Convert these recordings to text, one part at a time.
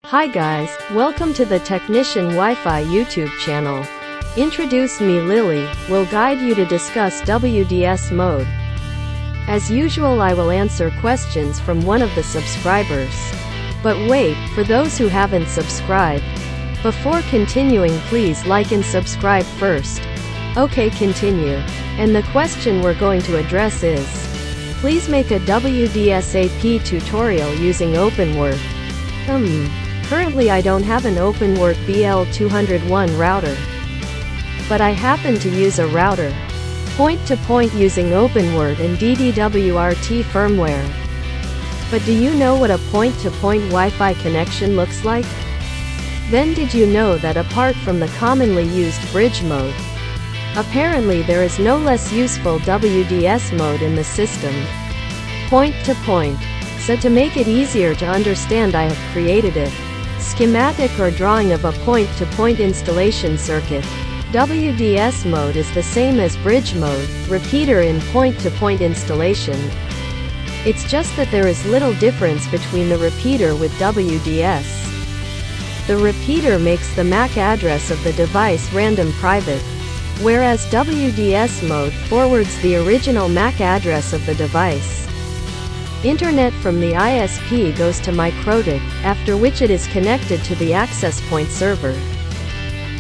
Hi guys, welcome to the Technician Wi-Fi YouTube channel. Introduce me Lily, will guide you to discuss WDS mode. As usual, I will answer questions from one of the subscribers. But wait, for those who haven't subscribed, before continuing please like and subscribe first. Okay, continue. And the question we're going to address is, please make a WDS AP tutorial using OpenWrt. Currently I don't have an OpenWrt BL201 router. But I happen to use a router. Point-to-point using OpenWrt and DDWRT firmware. But do you know what a point-to-point Wi-Fi connection looks like? Then did you know that apart from the commonly used bridge mode, apparently there is no less useful WDS mode in the system? Point-to-point. So to make it easier to understand, I have created it. Schematic or drawing of a point-to-point installation circuit. WDS mode is the same as bridge mode, repeater in point-to-point installation. It's just that there is little difference between the repeater with WDS. The repeater makes the MAC address of the device random private, whereas WDS mode forwards the original MAC address of the device. Internet from the ISP goes to MikroTik, after which it is connected to the access point server.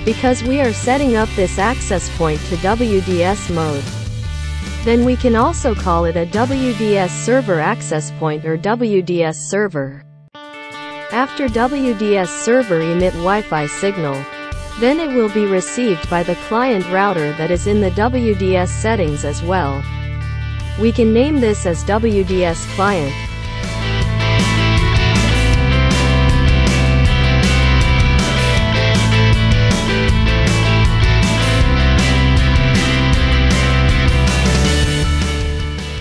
Because we are setting up this access point to WDS mode, then we can also call it a WDS server access point or WDS server. After WDS server emit Wi-Fi signal, then it will be received by the client router that is in the WDS settings as well. We can name this as WDS client.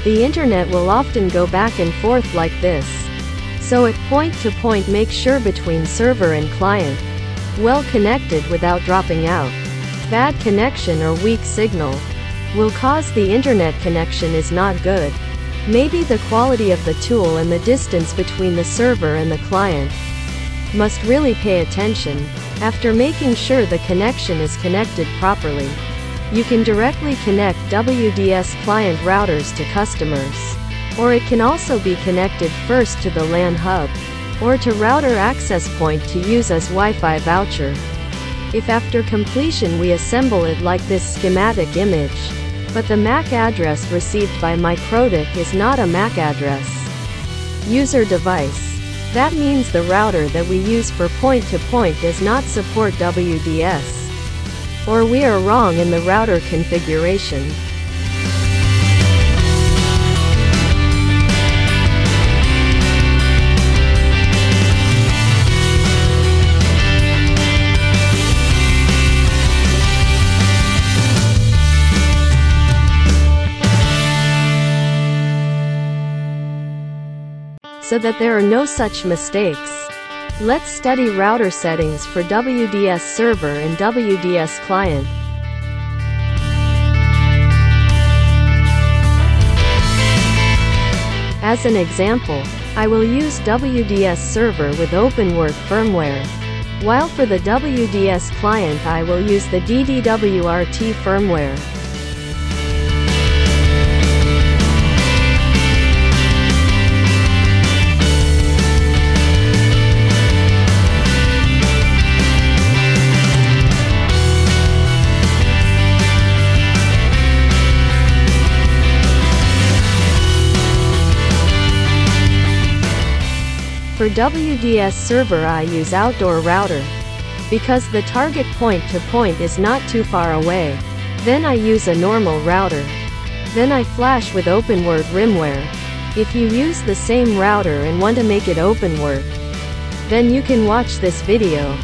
The internet will often go back and forth like this. So at point-to-point, make sure between server and client, well connected without dropping out. Bad connection or weak signal will cause the internet connection is not good. Maybe the quality of the tool and the distance between the server and the client. Must really pay attention. After making sure the connection is connected properly, you can directly connect WDS client routers to customers. Or it can also be connected first to the LAN hub, or to router access point to use as Wi-Fi voucher. If after completion we assemble it like this schematic image, but the MAC address received by MikroTik is not a MAC address. User device. That means the router that we use for point-to-point does not support WDS. Or we are wrong in the router configuration. So that there are no such mistakes, let's study router settings for WDS server and WDS client. As an example, I will use WDS server with OpenWrt firmware, while for the WDS client I will use the DDWRT firmware. For WDS server I use outdoor router, because the target point-to-point is not too far away. Then I use a normal router. Then I flash with OpenWrt rimware. If you use the same router and want to make it OpenWrt, then you can watch this video.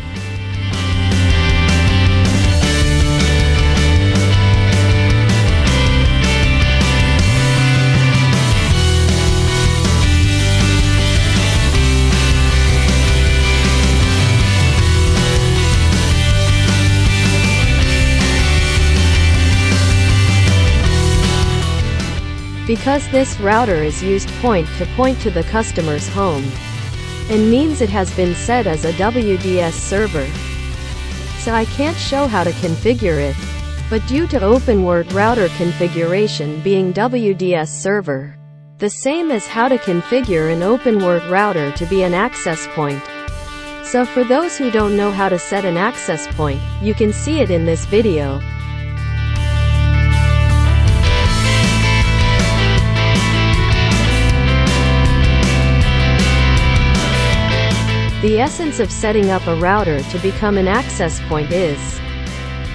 Because this router is used point-to-point to the customer's home. and means it has been set as a WDS server. So I can't show how to configure it, but due to OpenWrt router configuration being WDS server, the same as how to configure an OpenWrt router to be an access point. So for those who don't know how to set an access point, you can see it in this video. The essence of setting up a router to become an access point is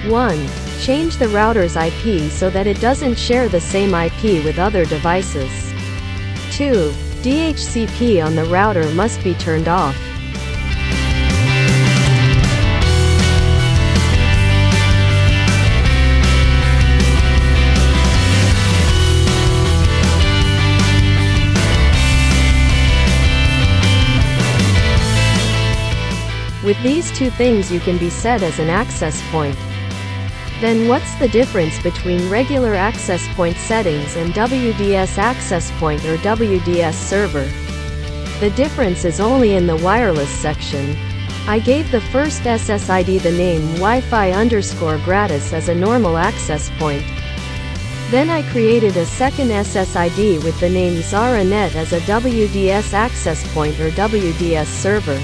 1. Change the router's IP so that it doesn't share the same IP with other devices. 2. DHCP on the router must be turned off. With these two things you can be set as an access point. Then what's the difference between regular access point settings and WDS access point or WDS server? The difference is only in the wireless section. I gave the first SSID the name Wifi_gratis as a normal access point. Then I created a second SSID with the name WDS as a WDS access point or WDS server.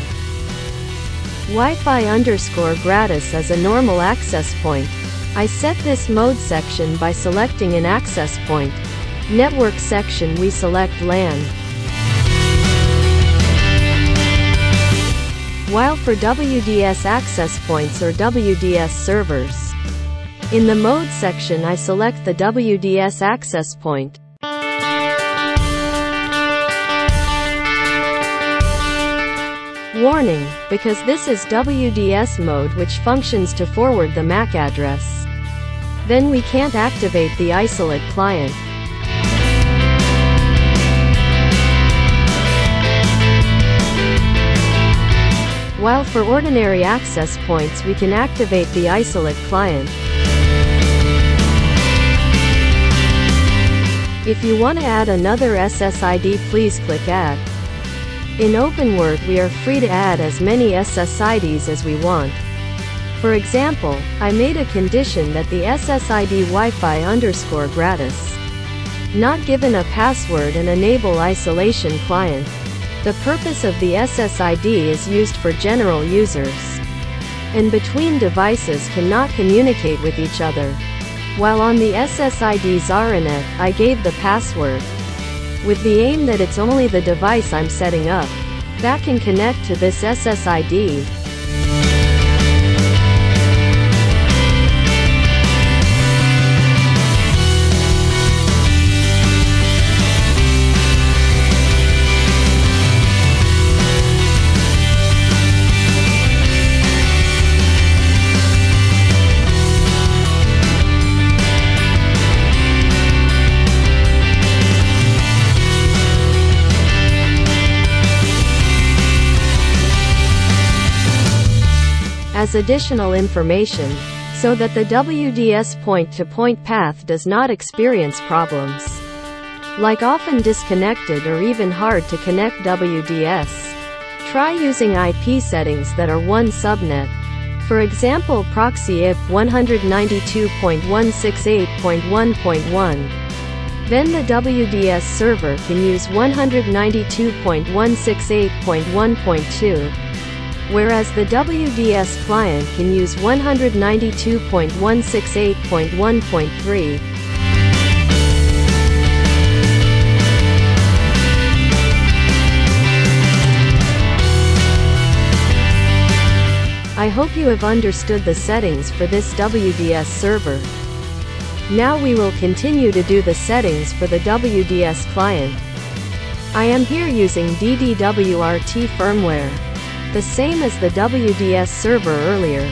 Wifi_gratis as a normal access point. I set this mode section by selecting an access point. Network section we select LAN. While for WDS access points or WDS servers, in the mode section I select the WDS access point. Warning, because this is WDS mode which functions to forward the MAC address. Then we can't activate the isolate client. While for ordinary access points we can activate the isolate client. If you want to add another SSID, please click Add. In OpenWrt we are free to add as many SSIDs as we want. For example, I made a condition that the SSID Wifi_gratis not given a password and enable isolation client. The purpose of the SSID is used for general users and between devices cannot communicate with each other. While on the SSID WDS, I gave the password, with the aim that it's only the device I'm setting up that can connect to this SSID. As additional information, so that the WDS point-to-point path does not experience problems, like often disconnected or even hard to connect WDS. Try using IP settings that are one subnet. For example, proxy IP 192.168.1.1. Then the WDS server can use 192.168.1.2. whereas the WDS client can use 192.168.1.3. I hope you have understood the settings for this WDS server. Now we will continue to do the settings for the WDS client. I am here using DDWRT firmware, the same as the WDS server earlier.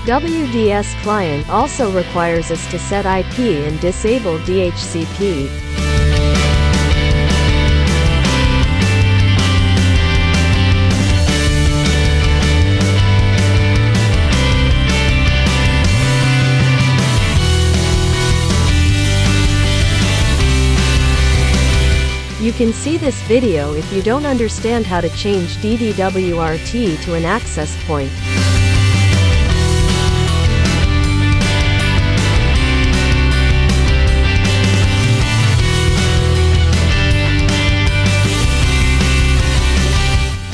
WDS client also requires us to set IP and disable DHCP. You can see this video if you don't understand how to change DDWrt to an access point.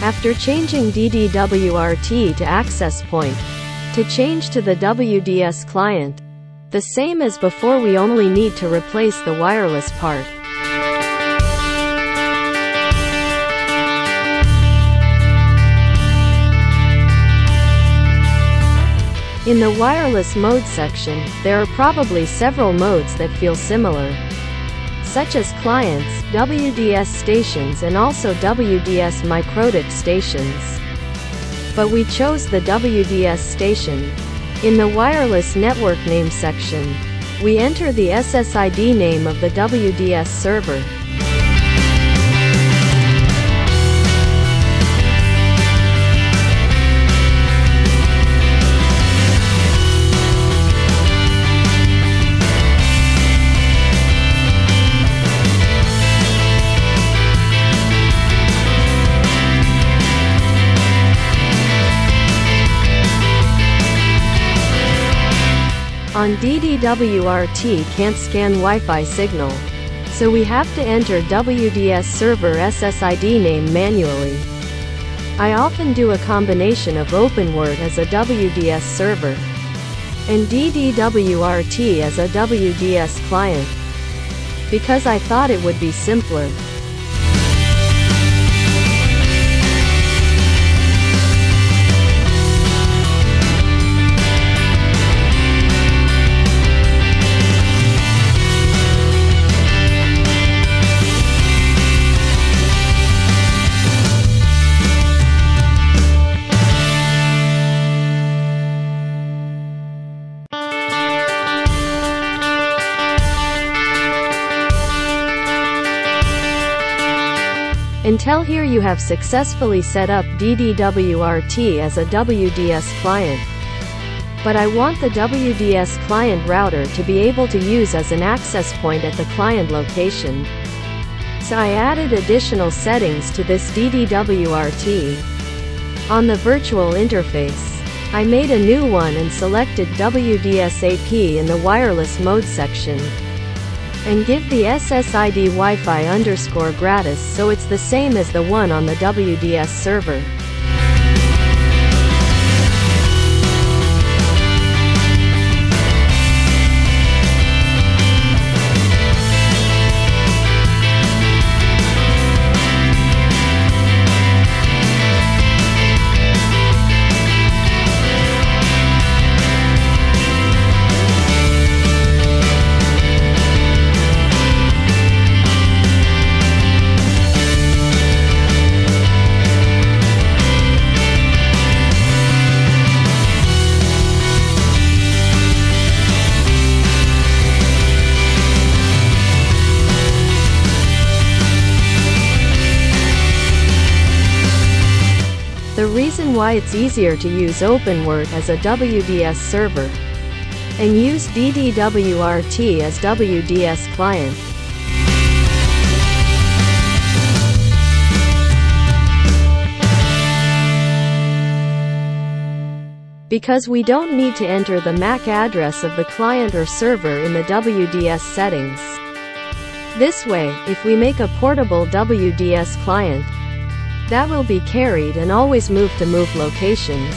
After changing DDWrt to access point, to change to the WDS client, the same as before, we only need to replace the wireless part. In the wireless mode section, there are probably several modes that feel similar, such as clients, WDS stations, and also WDS microtic stations. But we chose the WDS station. In the wireless network name section, we enter the SSID name of the WDS server. On DDWrt can't scan Wi-Fi signal, so we have to enter WDS server SSID name manually. I often do a combination of OpenWrt as a WDS server and DDWrt as a WDS client, because I thought it would be simpler. Until here you have successfully set up DDWrt as a WDS client. But I want the WDS client router to be able to use as an access point at the client location. So I added additional settings to this DDWrt. On the virtual interface, I made a new one and selected WDSAP in the wireless mode section, and give the SSID Wi-Fi _ gratis so it's the same as the one on the WDS server. The reason why it's easier to use OpenWrt as a WDS server and use DDWrt as WDS client. Because we don't need to enter the MAC address of the client or server in the WDS settings. This way, if we make a portable WDS client, that will be carried and always move to move locations.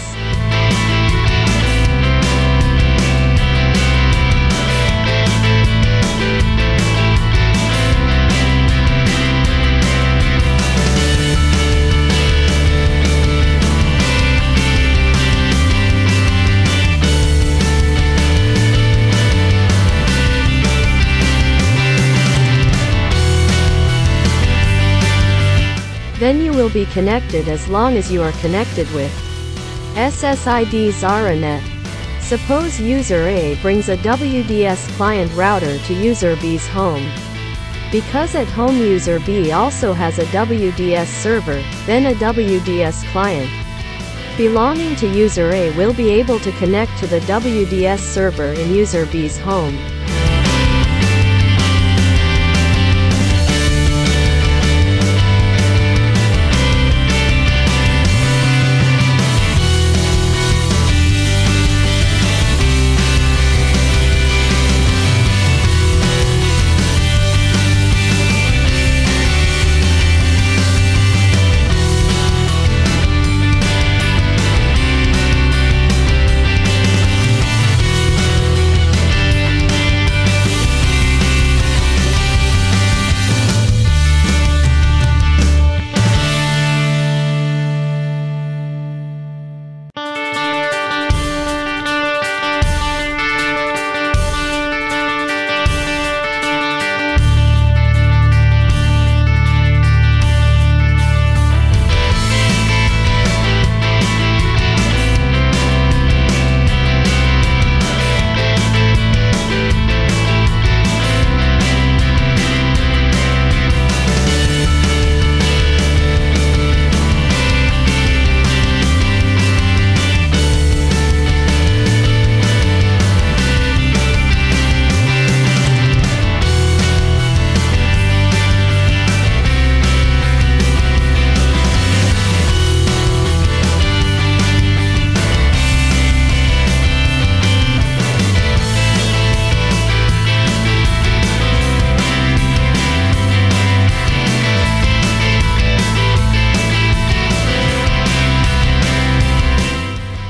Then you will be connected as long as you are connected with SSID ZaraNet. Suppose user A brings a WDS client router to user B's home. Because at home user B also has a WDS server, then a WDS client belonging to user A will be able to connect to the WDS server in user B's home.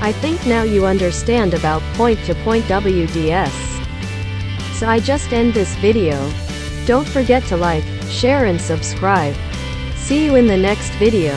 I think now you understand about point-to-point WDS. So I just end this video. Don't forget to like, share and subscribe. See you in the next video.